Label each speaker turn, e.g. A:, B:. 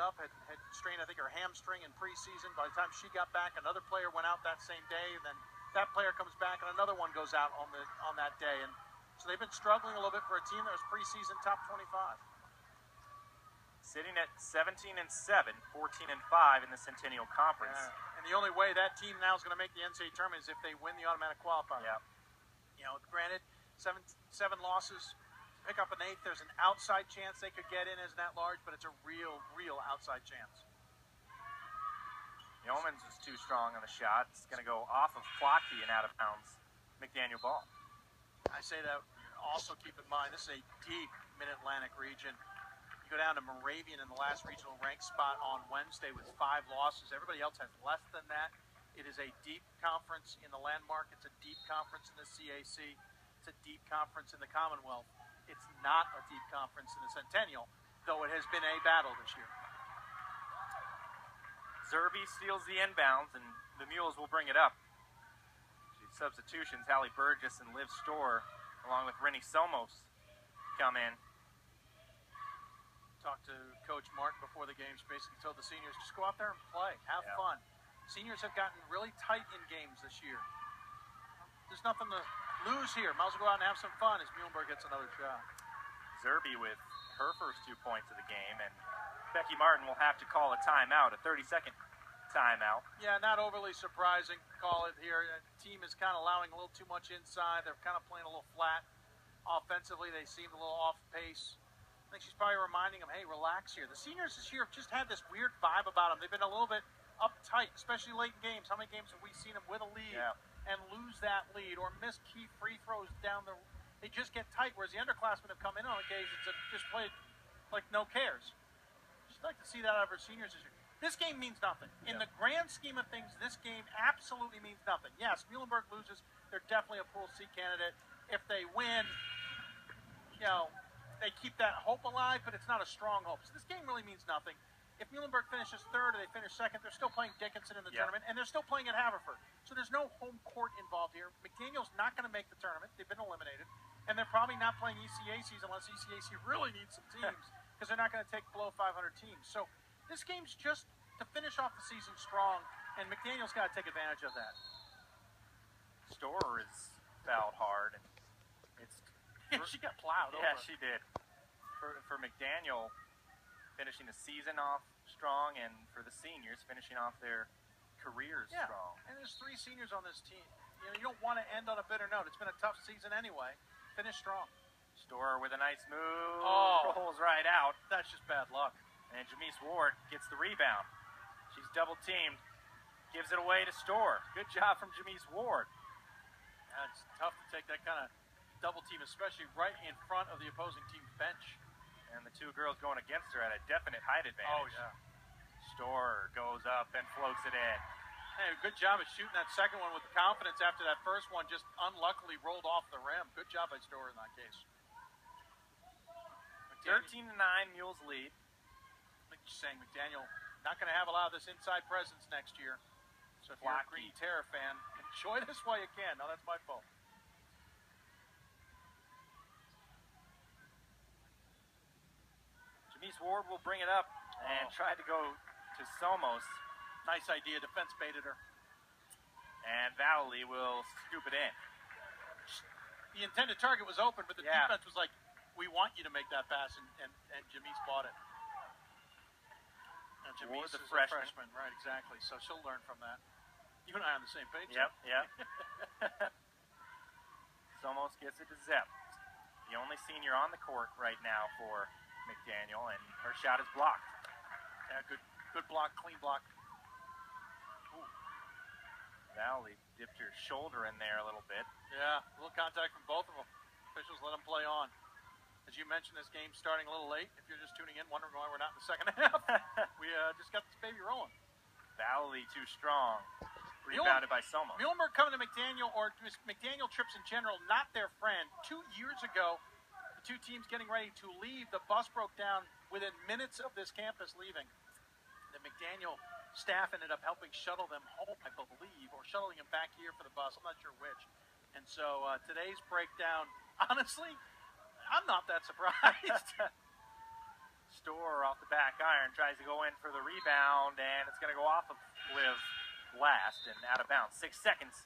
A: up, had strained, I think, her hamstring in preseason. By the time she got back, another player went out that same day, and then that player comes back, and another one goes out on that day. And so they've been struggling a little bit for a team that was preseason top 25.
B: Sitting at 17-7, 14-5 in the Centennial Conference.
A: And the only way that team now is going to make the NCAA tournament is if they win the automatic qualifier.
B: Yeah.
A: You know, granted, seven losses, pick up an eighth. There's an outside chance they could get in as an at-large, but it's a real outside chance.
B: Yeomans is too strong on the shot. It's going to go off of Flocky and out of bounds. McDaniel ball.
A: I say that also keep in mind, this is a deep Mid-Atlantic region. You go down to Moravian in the last regional ranked spot on Wednesday with 5 losses. Everybody else has less than that. It is a deep conference in the Landmark. It's a deep conference in the CAC. It's a deep conference in the Commonwealth. It's not a deep conference in the Centennial, though it has been a battle this year.
B: Zerby steals the inbounds, and the Mules will bring it up. Substitutions, Hallie Burgess and Liv Storr, along with Rennie Somos, come in.
A: Talked to Coach Martin before the games, basically told the seniors, just go out there and play, have fun. Seniors have gotten really tight in games this year. There's nothing to lose here. Might as well go out and have some fun as Muhlenberg gets another shot.
B: Zerby with her first 2 points of the game, and Becky Martin will have to call a timeout, a 30-second timeout.
A: Yeah, not overly surprising. Call it here. The team is kind of allowing a little too much inside. They're kind of playing a little flat. Offensively, they seem a little off pace. I think she's probably reminding them, hey, relax here. The seniors this year have just had this weird vibe about them. They've been a little bit uptight, especially late in games. How many games have we seen them with a lead and lose that lead or miss key free throws down the... They just get tight, whereas the underclassmen have come in on occasions and just played like no cares. Just like to see that out of our seniors this year. This game means nothing. In the grand scheme of things, this game absolutely means nothing. Yes, Muhlenberg loses. They're definitely a Pool C candidate. If they win, you know, they keep that hope alive, but it's not a strong hope. So this game really means nothing. If Muhlenberg finishes third or they finish second, they're still playing Dickinson in the tournament, and they're still playing at Haverford. So there's no home court involved here. McDaniel's not going to make the tournament. They've been eliminated. And they're probably not playing ECACs unless ECAC really needs some teams because they're not going to take below 500 teams. So this game's just to finish off the season strong, and McDaniel's got to take advantage of that.
B: Storr is fouled hard, and it's
A: she got plowed over.
B: Yeah, she did. For McDaniel, finishing the season off strong, and for the seniors, finishing off their careers strong.
A: And there's 3 seniors on this team. You know, you don't want to end on a bitter note. It's been a tough season anyway. Finish strong.
B: Storr with a nice move.
A: Oh,
B: rolls right out.
A: That's just bad luck.
B: And Jamise Ward gets the rebound. She's double teamed. Gives it away to Storr. Good job from Jamise Ward.
A: It's tough to take that kind of double team, especially right in front of the opposing team's bench.
B: And the 2 girls going against her at a definite height advantage.
A: Oh, yeah.
B: Storr goes up and floats it in.
A: Hey, good job at shooting that second one with confidence after that first one just unluckily rolled off the rim. Good job by Storr in that case.
B: 13-9, Mules lead.
A: I think you're saying McDaniel not going to have a lot of this inside presence next year. So if you're a Green Terror fan, enjoy this while you can. No, that's my fault.
B: Jamise Ward will bring it up and try to go to Somos.
A: Nice idea. Defense baited her.
B: And Valley will scoop it in.
A: The intended target was open, but the defense was like, we want you to make that pass, and Jamise bought it. And Jamise is a freshman. Right, exactly. So she'll learn from that. You and I are on the same page.
B: Yep. Somos gets it to Zepp. The only senior on the court right now for McDaniel, and her shot is blocked.
A: Yeah, good block, clean block.
B: Valley dipped her shoulder in there a little bit.
A: Yeah, a little contact from both of them. Officials let them play on. As you mentioned, this game's starting a little late. If you're just tuning in, wondering why we're not in the second half, we just got this baby rolling.
B: Valley too strong. Rebounded by Somos.
A: Muhlenberg coming to McDaniel, or McDaniel trips in general, not their friend. 2 years ago, the 2 teams getting ready to leave, the bus broke down within minutes of this campus leaving. The McDaniel staff ended up helping shuttle them home, I believe, or shuttling them back here for the bus. I'm not sure which. And so today's breakdown, honestly, I'm not that surprised.
B: Storr off the back iron, tries to go in for the rebound, and it's going to go off of Liv last and out of bounds. 6 seconds